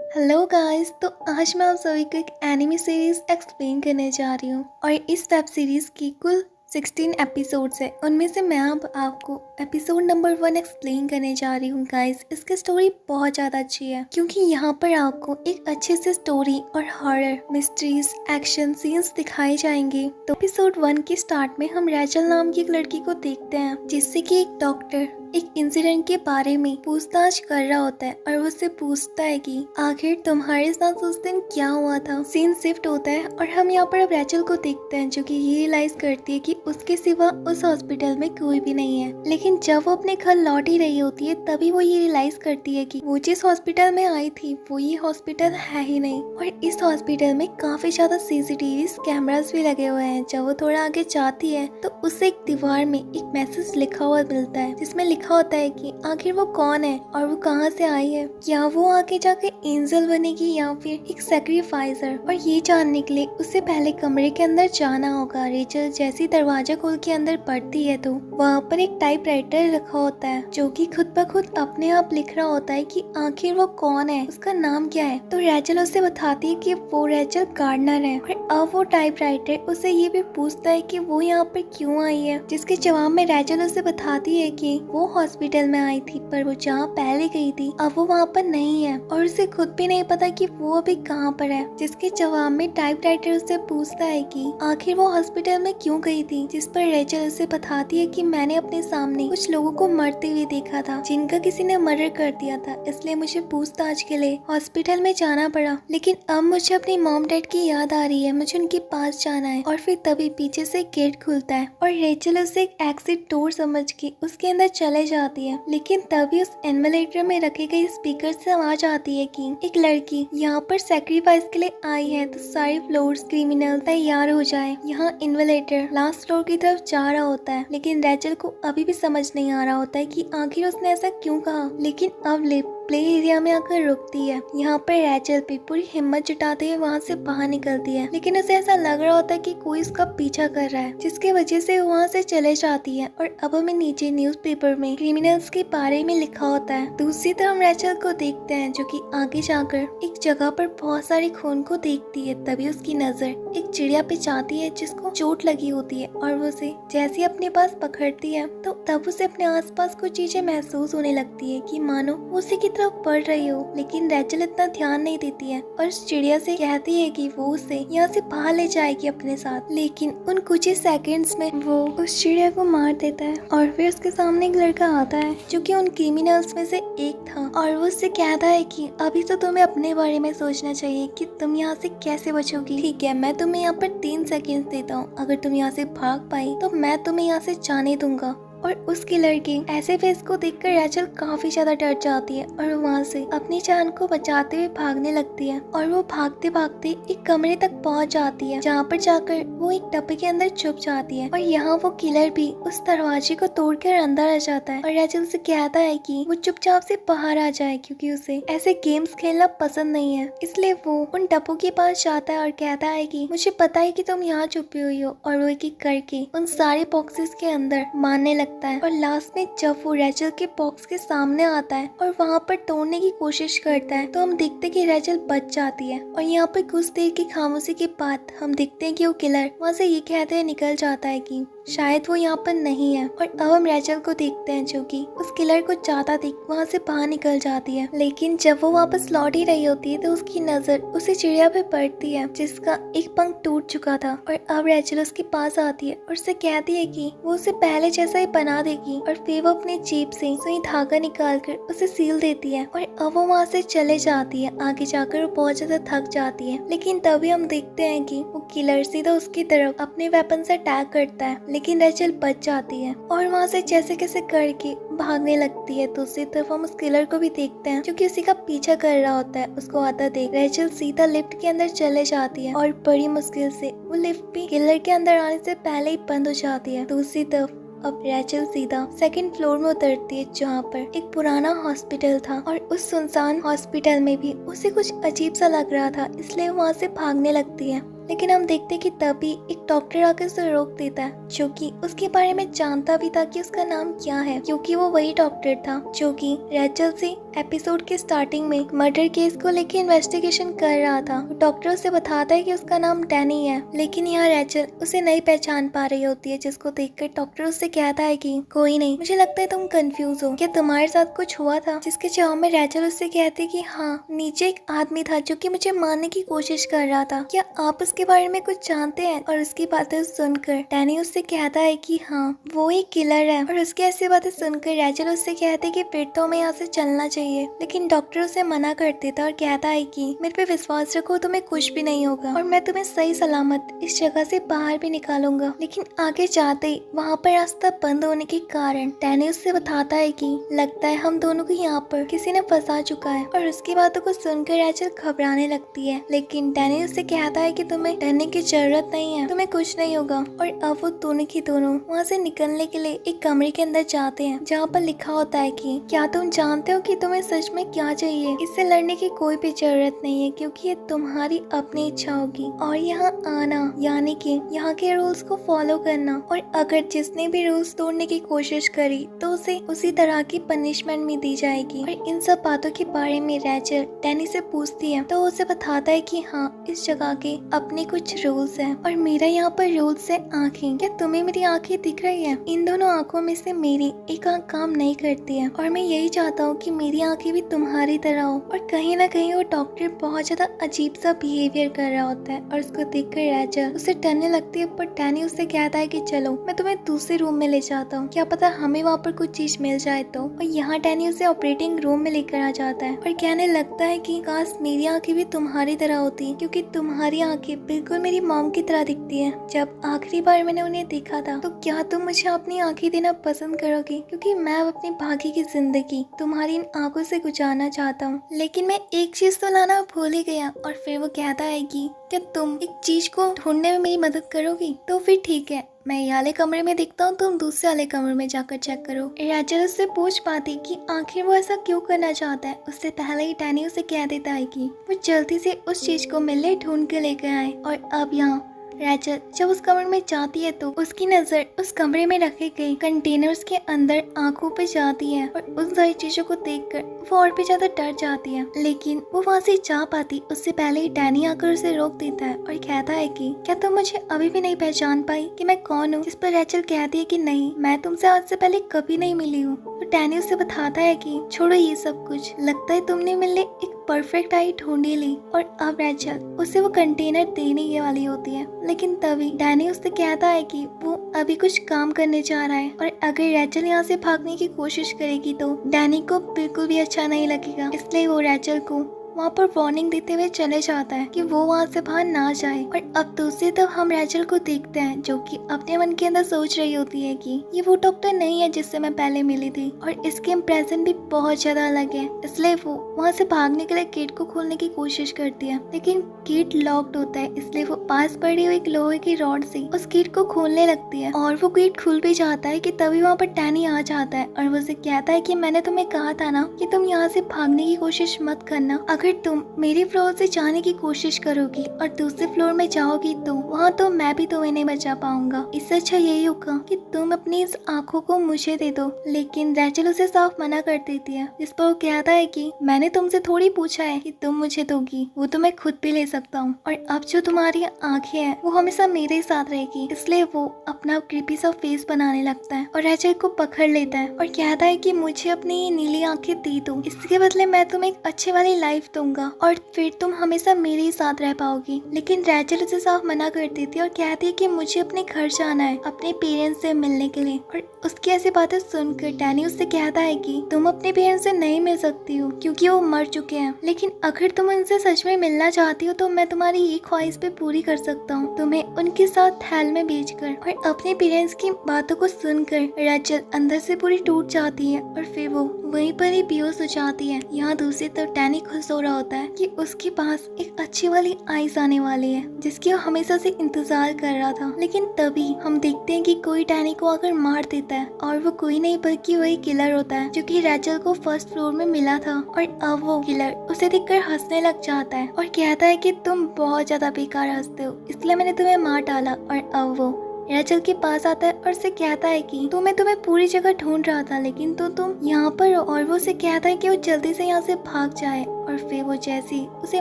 Hello guys. तो आज मैं आप सभी को एक एनिमे सीरीज एक्सप्लेन करने जा रही हूँ और इस वेब सीरीज की कुल 16 एपिसोड्स है। उनमें से मैं अब आपको एपिसोड नंबर 1 एक्सप्लेन करने जा रही हूँ गाइस। इसकी स्टोरी बहुत ज़्यादा अच्छी है क्योंकि यहाँ पर आपको एक अच्छे से स्टोरी और हॉरर मिस्ट्रीज एक्शन सीन्स दिखाए जाएंगे। तो एपिसोड 1 के स्टार्ट में हम रैचल नाम की एक लड़की को देखते हैं जिससे कि एक डॉक्टर एक इंसिडेंट के बारे में पूछताछ कर रहा होता है और उससे पूछता है कि आखिर तुम्हारे साथ उस दिन क्या हुआ था। सीन शिफ्ट होता है और हम यहाँ पर अब रैचल को देखते हैं जो कि ये रियलाइज करती है कि उसके सिवा उस हॉस्पिटल में कोई भी नहीं है। लेकिन जब वो अपने घर लौट ही रही होती है तभी वो ये रियलाइज करती है कि वो जिस हॉस्पिटल में आई थी वो ये हॉस्पिटल है ही नहीं और इस हॉस्पिटल में काफी ज्यादा सीसीटीवी कैमरास भी लगे हुए हैं। जब वो थोड़ा आगे जाती है तो उसे एक दीवार में एक मैसेज लिखा हुआ मिलता है जिसमें लिखा होता है कि आखिर वो कौन है और वो कहाँ से आई है। क्या वो आगे जाके एंजल बनेगी या फिर एक सैक्रिफाइसर। और ये जानने के लिए उसे पहले कमरे के अंदर जाना होगा। रेचल जैसी दरवाजा खोल के अंदर पड़ती है तो वहाँ पर एक टाइपराइटर रखा होता है जो कि खुद ब खुद अपने आप लिख रहा होता है कि आखिर वो कौन है, उसका नाम क्या है। तो रैचल उसे बताती है कि वो रैचल गार्डनर है और अब वो टाइपराइटर उसे ये भी पूछता है कि वो यहाँ पर क्यों आई है, जिसके जवाब में रैचल उसे बताती है कि वो हॉस्पिटल में आई थी पर वो जहाँ पहले गई थी अब वो वहाँ पर नहीं है और उसे खुद भी नहीं पता कि वो अभी कहाँ पर है। जिसके जवाब में टाइपराइटर उससे पूछता है कि आखिर वो हॉस्पिटल में क्यों गई थी, जिस पर रेचल उसे बताती है कि मैंने अपने सामने कुछ लोगों को मरते हुए देखा था जिनका किसी ने मर्डर कर दिया था, इसलिए मुझे पूछताछ के लिए हॉस्पिटल में जाना पड़ा। लेकिन अब मुझे अपनी मॉम डैड की याद आ रही है, मुझे उनके पास जाना है। और फिर तभी पीछे से गेट खुलता है और रेचल उसे एक एग्जिट डोर समझ के उसके अंदर चले जाती है। लेकिन तभी उस एनवेलेटर में रखे गए स्पीकर से आवाज आती है कि एक लड़की यहाँ पर सैक्रिफाइस के लिए आई है तो सारे फ्लोर्स क्रिमिनल तैयार हो जाए। यहाँ इन्वेलेटर लास्ट फ्लोर की तरफ जा रहा होता है लेकिन रैचल को अभी भी समझ नहीं आ रहा होता है कि आखिर उसने ऐसा क्यों कहा। लेकिन अब लिप प्ले एरिया में आकर रुकती है। यहाँ पर रैचल भी पूरी हिम्मत जुटाते हुए वहाँ से बाहर निकलती है लेकिन उसे ऐसा लग रहा होता है कि कोई उसका पीछा कर रहा है, जिसकी वजह से वहाँ से चले जाती है। और अब हमें नीचे न्यूज़पेपर में क्रिमिनल्स के बारे में लिखा होता है। दूसरी तरफ हम रैचल को देखते हैं जो कि आगे जाकर एक जगह पर बहुत सारे खून को देखती है। तभी उसकी नजर एक चिड़िया पे जाती है जिसको चोट लगी होती है और वो उसे जैसे अपने पास पकड़ती है तो तब उसे अपने आसपास कुछ चीजें महसूस होने लगती है कि मानो उसी की तरफ बढ़ रही हो। लेकिन रैचल इतना ध्यान नहीं देती है और उस चिड़िया से कहती है कि वो उसे यहाँ से बाहर ले जाएगी अपने साथ। लेकिन उन कुछ ही सेकंड्स में वो उस चिड़िया को मार देता है और फिर उसके सामने एक लड़का आता है जो कि उन क्रिमिनल्स में से एक था और वो उससे कहता है कि अभी तो तुम्हें अपने बारे में सोचना चाहिए कि तुम यहाँ से कैसे बचोगी। ठीक है, मैं तुम्हें यहाँ पर 3 सेकंड देता हूँ, अगर तुम यहाँ से भाग पाई तो मैं तुम्हें यहाँ से जाने दूंगा। और उसकी लड़की ऐसे फेस को देखकर रैचल काफी ज्यादा डर जाती है और वहाँ से अपनी जान को बचाते हुए भागने लगती है। और वो भागते भागते एक कमरे तक पहुँच जाती है जहाँ पर जाकर वो एक डब्बे के अंदर छुप जाती है। और यहाँ वो किलर भी उस दरवाजे को तोड़कर अंदर आ जाता है और रैचल से कहता है कि वो चुपचाप से बाहर आ जाए क्योंकि उसे ऐसे गेम्स खेलना पसंद नहीं है। इसलिए वो उन डब्बों के पास जाता है और कहता है कि मुझे पता है कि तुम यहाँ छुपी हुई हो। और वो एक करके उन सारे बॉक्सेस के अंदर मारने लगता है। और लास्ट में जब वो रैचल के बॉक्स के सामने आता है और वहाँ पर तोड़ने की कोशिश करता है तो हम देखते हैं कि रैचल बच जाती है। और यहाँ पर कुछ देर की खामोशी के बाद हम देखते हैं कि वो किलर वहाँ से ये कहते हुए निकल जाता है कि शायद वो यहाँ पर नहीं है। और अब हम रैचल को देखते हैं जो कि उस किलर को जाता देख वहाँ से बाहर निकल जाती है। लेकिन जब वो वापस लौट ही रही होती है तो उसकी नजर उसी चिड़िया पे पड़ती है जिसका एक पंख टूट चुका था। और अब रैचल उसके पास आती है और उससे कहती है कि वो उसे पहले जैसा ही बना देगी। और फिर वो अपनी जेब से सुई धागा निकाल कर उसे सील देती है और अब वो वहाँ से चले जाती है। आगे जाकर वो बहुत ज्यादा थक जाती है। लेकिन तभी हम देखते हैं कि वो किलर सीधा उसकी तरफ अपने वेपन से अटैक करता है लेकिन रैचल बच जाती है और वहाँ से जैसे कैसे करके भागने लगती है। दूसरी तरफ हम उस किलर को भी देखते हैं जो कि उसी का पीछा कर रहा होता है। उसको आता देख रैचल सीधा लिफ्ट के अंदर चले जाती है और बड़ी मुश्किल से वो लिफ्ट भी किलर के अंदर आने से पहले ही बंद हो जाती है। दूसरी तरफ अब रैचल सीधा सेकंड फ्लोर में उतरती है जहाँ पर एक पुराना हॉस्पिटल था और उस सुनसान हॉस्पिटल में भी उसे कुछ अजीब सा लग रहा था, इसलिए वहाँ से भागने लगती है। लेकिन हम देखते कि तभी एक डॉक्टर आकर उसे रोक देता है, जो कि उसके बारे में जानता भी था कि उसका नाम क्या है, क्योंकि वो वही डॉक्टर था जो कि रेचल से एपिसोड के स्टार्टिंग में मर्डर केस को लेकर इन्वेस्टिगेशन कर रहा था। डॉक्टर उसे बताता है कि उसका नाम डैनी है, लेकिन यहाँ रेचल उसे नहीं पहचान पा रही होती है, जिसको देखकर डॉक्टर उससे कहता है कि कोई नहीं, मुझे लगता है तुम कंफ्यूज हो, क्या तुम्हारे साथ कुछ हुआ था? जिसके जवाब में रेचल उससे कहती कि हाँ, नीचे एक आदमी था जो कि मुझे मारने की कोशिश कर रहा था, क्या आप उसके बारे में कुछ जानते हैं? और उसकी बातें सुनकर डैनी उससे कहता है कि हाँ, वो एक किलर है। और उसकी ऐसी बातें सुनकर रेचल उससे कहते कि फिर तो हमें यहाँ से चलना चाहिए, लेकिन डॉक्टर उसे मना कर देता और कहता है कि मेरे पे विश्वास रखो, तुम्हें कुछ भी नहीं होगा और मैं तुम्हें सही सलामत इस जगह से बाहर भी निकालूंगा। लेकिन आगे जाते ही वहाँ पर रास्ता बंद होने के कारण डैनी उससे बताता है कि लगता है हम दोनों को यहाँ पर किसी ने फंसा चुका है। और उसकी बातों को सुनकर रेचल घबराने लगती है, लेकिन डैनी उससे कहता है कि तुम्हें डरने की जरूरत नहीं है, तुम्हें कुछ नहीं होगा। और अब वो दोनों की दोनों वहाँ से निकलने के लिए एक कमरे के अंदर जाते हैं, जहाँ पर लिखा होता है कि क्या तुम जानते हो कि तुम्हें सच में क्या चाहिए? इससे लड़ने की कोई भी जरूरत नहीं है, क्योंकि ये तुम्हारी अपनी इच्छा होगी और यहाँ आना यानी कि यहाँ के रूल्स को फॉलो करना। और अगर जिसने भी रूल्स तोड़ने की कोशिश करी तो उसे उसी तरह की पनिशमेंट भी दी जाएगी। और इन सब बातों के बारे में रेचल डैनी से पूछती है, तो उसे बताता है कि हाँ, इस जगह के अपने कुछ रूल्स हैं और मेरा यहाँ पर रूल्स है आँखें। क्या तुम्हें मेरी आँखें दिख रही है? इन दोनों आँखों में से मेरी एक आँख काम नहीं करती है और मैं यही चाहता हूँ कि मेरी आँखें भी तुम्हारी तरह हो। और कहीं ना कहीं वो डॉक्टर बहुत ज्यादा अजीब सा बिहेवियर कर रहा होता है और उसको देखकर रेचल उसे डरने लगती है। पर डैनी उससे कहता है कि चलो मैं तुम्हें दूसरे रूम में ले जाता हूँ, क्या पता हमें वहाँ पर कुछ चीज मिल जाए तो। और यहाँ डैनी उसे ऑपरेटिंग रूम में लेकर आ जाता है और कहने लगता है कि काश मेरी आंखें भी तुम्हारी तरह होती, क्योंकि तुम्हारी आंखें बिल्कुल मेरी मॉम की तरह दिखती है। जब आखिरी बार मैंने उन्हें देखा था, तो क्या तुम मुझे अपनी आंखें देना पसंद करोगी? क्योंकि मैं अपनी बाकी की जिंदगी तुम्हारी इन आंखों से गुजारना चाहता हूँ। लेकिन मैं एक चीज तो लाना भूल ही गया। और फिर वो कहता है कि क्या तुम एक चीज को ढूंढने में मेरी मदद करोगी? तो फिर ठीक है, मैं ये वाले कमरे में दिखता हूँ, तुम दूसरे वाले कमरे में जाकर चेक करो। रेचल उससे पूछ पाती कि आखिर वो ऐसा क्यों करना चाहता है। उससे पहले ही डैनी उसे कह देता है कि वो जल्दी से उस चीज को मिलने ढूंढ के लेकर आए। और अब यहाँ रेचल जब उस कमरे में जाती है तो उसकी नजर उस कमरे में रखे गए कंटेनर्स के अंदर आंखों पे जाती है और उन सारी चीजों को देखकर वो और भी ज्यादा डर जाती है। लेकिन वो वहाँ से जा पाती उससे पहले ही डैनी आकर उसे रोक देता है और कहता है कि क्या तुम मुझे अभी भी नहीं पहचान पाई कि मैं कौन हूँ? जिस पर रेचल कहती है कि नहीं, मैं तुमसे आज से पहले कभी नहीं मिली हूँ। तो डैनी उसे बताता है कि छोड़ो ये सब कुछ, लगता है तुमने मिलने एक परफेक्ट आई ढूंढी ली। और अब रेचल उसे वो कंटेनर देने ये वाली होती है, लेकिन तभी डैनी उससे कहता है कि वो अभी कुछ काम करने जा रहा है और अगर रेचल यहाँ से भागने की कोशिश करेगी तो डैनी को बिल्कुल भी अच्छा नहीं लगेगा। इसलिए वो रेचल को वहाँ पर वार्निंग देते हुए चले जाता है कि वो वहाँ से बाहर ना जाए। और अब दूसरी तरफ हम रेचल को देखते हैं, जो कि अपने मन के अंदर सोच रही होती है कि ये वो डॉक्टर नहीं है जिससे मैं पहले मिली थी और इसके इम्प्रेशन भी बहुत ज्यादा अलग है। इसलिए वो वहाँ से भागने के लिए गेट को खोलने की कोशिश करती है, लेकिन गेट लॉक्ड होता है। इसलिए वो पास पड़ी हुई एक लोहे की रॉड से उस गेट को खोलने लगती है और वो गेट खुल भी जाता है कि तभी वहाँ पर डैनी आ जाता है और वो उसे कहता है कि मैंने तुम्हें कहा था ना कि तुम यहाँ से भागने की कोशिश मत करना। अगर तुम मेरे फ्लोर से जाने की कोशिश करोगी और दूसरे फ्लोर में जाओगी तो वहाँ तो मैं भी तुम्हें नहीं बचा पाऊंगा। इससे अच्छा यही होगा कि तुम अपनी इस आंखों को मुझे दे दो। लेकिन रेचल उसे साफ मना कर देती है, जिस पर वो कहता है कि मैंने तुमसे थोड़ी पूछा है कि तुम मुझे दोगी, वो तो मैं खुद भी ले सकता हूँ। और अब जो तुम्हारी आंखें हैं वो हमेशा मेरे साथ रहेगी। इसलिए वो अपना क्रीपी सा फेस बनाने लगता है और रेचल को पकड़ लेता है और कहता है कि मुझे अपनी ये नीली आंखें दे दो, इसके बदले मैं तुम्हें एक अच्छी वाली लाइफ दूंगा और फिर तुम हमेशा मेरे ही साथ रह पाओगी। लेकिन रेचल उसे साफ मना कर देती है और कहती है कि मुझे अपने घर जाना है अपने पेरेंट्स से मिलने के लिए। और उसकी ऐसी बातें सुनकर डैनी उससे कहता है कि तुम अपने पेरेंट्स से नहीं मिल सकती हो क्योंकि वो मर चुके हैं, लेकिन अगर तुम उनसे सच में मिलना चाहती हो तो मैं तुम्हारी ये ख्वाहिश पे पूरी कर सकता हूँ, तुम्हें उनके साथ हेल में भेजकर। और अपने पेरेंट्स की बातों को सुनकर रेचल अंदर से पूरी टूट जाती है और फिर वो वहीं पर ही बेहोश हो जाती है। यहाँ दूसरी तरफ डैनी खुश हो रहा होता है कि उसके पास एक अच्छी वाली आइस आने वाली है जिसकी वो हमेशा से इंतजार कर रहा था। लेकिन तभी हम देखते हैं कि कोई डैनी को आकर मार देता है और वो कोई नहीं बल्कि वही किलर होता है जो कि रैचल को फर्स्ट फ्लोर में मिला था। और अब वो किलर उसे देखकर हंसने लग जाता है और कहता है कि तुम बहुत ज्यादा बेकार हंसते हो, इसलिए मैंने तुम्हें मार डाला। और अब वो रैचल के पास आता है और उसे कहता है कि मैं तुम्हें पूरी जगह ढूंढ रहा था लेकिन तुम यहाँ पर हो। और वो उसे कहता है कि वो जल्दी से यहाँ से भाग जाए। और फिर वो जैसे उसे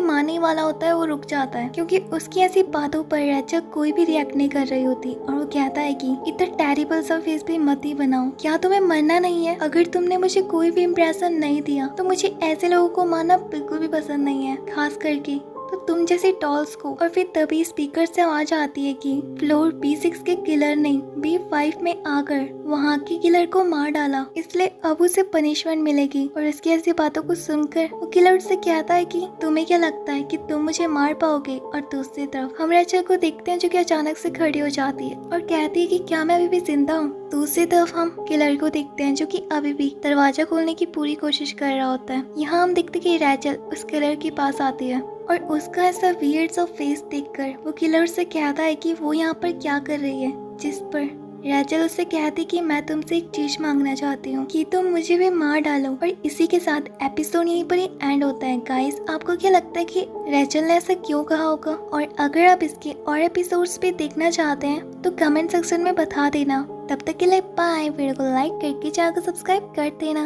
मारने वाला होता है वो रुक जाता है क्योंकि उसकी ऐसी बातों पर रैचल कोई भी रिएक्ट नहीं कर रही होती। और वो कहता है कि इतना टेरिबल सा फेस भी मत ही बनाओ, क्या तुम्हें मरना नहीं है? अगर तुमने मुझे कोई भी इम्प्रेशन नहीं दिया तो मुझे ऐसे लोगों को मारना बिल्कुल भी पसंद नहीं है, खास करके तो तुम जैसे डॉल्स को। और फिर तभी स्पीकर से आवाज आती है कि फ्लोर B6 के किलर ने B5 में आकर वहाँ के किलर को मार डाला, इसलिए अब उसे पनिशमेंट मिलेगी। और इसकी ऐसी बातों को सुनकर वो किलर से कहता है कि तुम्हें क्या लगता है कि तुम मुझे मार पाओगे? और दूसरी तरफ हम रैचल को देखते हैं जो कि अचानक से खड़ी हो जाती है और कहती है कि क्या मैं अभी भी जिंदा हूँ? दूसरी तरफ हम किलर को देखते हैं जो कि अभी भी दरवाजा खोलने की पूरी कोशिश कर रहा होता है। यहाँ हम देखते कि रैचल उस किलर के पास आती है और उसका ऐसा वियर्ड सा फेस देखकर वो किलर से कहता है कि वो यहाँ पर क्या कर रही है, जिस पर रैचल उससे कहती कि मैं तुमसे एक चीज मांगना चाहती हूँ कि तुम मुझे भी मार डालो। और इसी के साथ एपिसोड यहीं पर ही एंड होता है। गाइस, आपको क्या लगता है कि रैचल ने ऐसा क्यों कहा होगा? और अगर आप इसके और एपिसोड्स भी देखना चाहते हैं तो कमेंट सेक्शन में बता देना। तब तक के लिए बाय। वीडियो को लाइक करके चैनल को सब्सक्राइब कर देना।